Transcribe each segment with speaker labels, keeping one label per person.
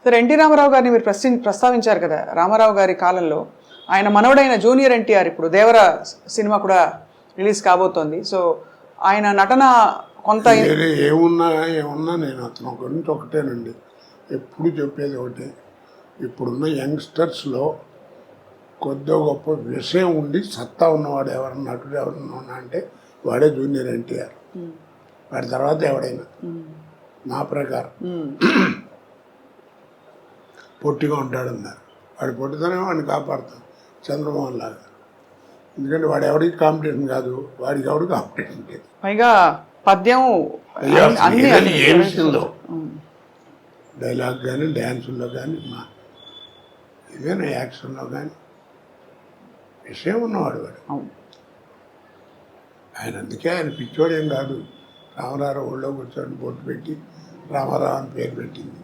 Speaker 1: Sir NT Ramarao గారిని మీరు ప్రస్తావించారు కదా. రామారావు గారి కాలంలో ఆయన మనవడైన జూనియర్ ఎన్టీఆర్ ఇప్పుడు దేవర సినిమా కూడా రిలీజ్ కాబోతోంది. సో ఆయన నటన కొంత
Speaker 2: ఏమున్నా నేను అతను గురించి ఒకటేనండి, ఎప్పుడు చెప్పేది ఒకటే. ఇప్పుడున్న యంగ్స్టర్స్లో కొద్దిగా గొప్ప విషయం ఉండి సత్తా ఉన్నవాడు ఎవరన్నా, నటుడు ఎవరన్నా ఉన్నా అంటే వాడే జూనియర్ ఎన్టీఆర్. వాడి తర్వాత ఎవడైనా నా ప్రకారం. పొట్టిగా ఉంటాడన్నారు, వాడి పొట్టితోనే వాడిని కాపాడుతాం చంద్రమోహన్ లాగా. ఎందుకంటే వాడు ఎవరికి కాంపిటీషన్ కాదు, వాడికి ఎవడు కాంపిటీషన్ లేదు.
Speaker 1: పైగా పద్యం
Speaker 2: ఏ విషయంలో డైలాగ్ కానీ, డ్యాన్సుల్లో కానీ, ఏదైనా యాక్షన్లో కానీ విషయం ఉన్నవాడు వాడు. ఆయన అందుకే ఆయన పిచ్చోడు ఏం కాదు. రామారావు ఊళ్ళో కూర్చొని బొట్టు పెట్టి రామారావు అని పేరు పెట్టింది.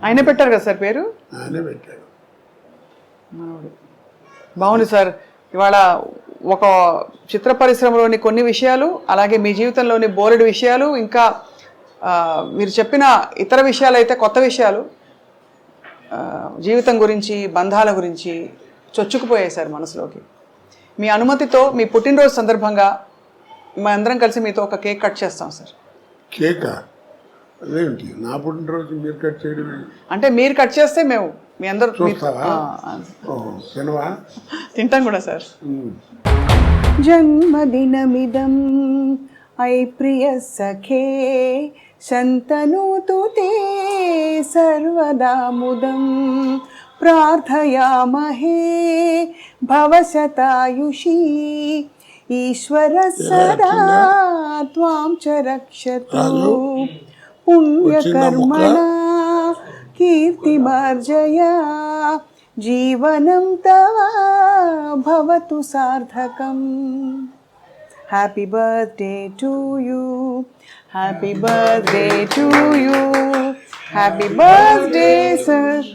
Speaker 1: ఆయనే పెట్టారు కదా సార్ పేరు?
Speaker 2: ఆయనే పెట్టాడు.
Speaker 1: బాగుంది సార్. ఇవాళ ఒక చిత్ర పరిశ్రమలోని కొన్ని విషయాలు, అలాగే మీ జీవితంలోని బోలెడు విషయాలు, ఇంకా మీరు చెప్పిన ఇతర విషయాలు అయితే కొత్త విషయాలు, జీవితం గురించి, బంధాల గురించి చొచ్చుకుపోయాయి సార్ మనసులోకి. మీ అనుమతితో మీ పుట్టినరోజు సందర్భంగా మా అందరం కలిసి మీతో ఒక కేక్ కట్ చేస్తాం సార్.
Speaker 2: కేకా? అదేంటి నా పుట్టినరోజు మీరు కట్ చేయడం?
Speaker 1: అంటే మీరు కట్ చేస్తే మేము మీ అందరూ
Speaker 2: తినవా?
Speaker 1: తింటాం కూడా సార్. జన్మదినమిదం ఐ ప్రియ సఖే శంతనూతు తే సర్వదా ముదం ప్రార్థయామహే భవశతాయుషీ ఈశ్వర సదా త్వాం చ రక్షతు పుణ్యకర్మణా కీర్తిమార్జయ జీవనం తవ భవతు సార్థకం. Happy birthday to you, happy birthday to you, happy birthday sir.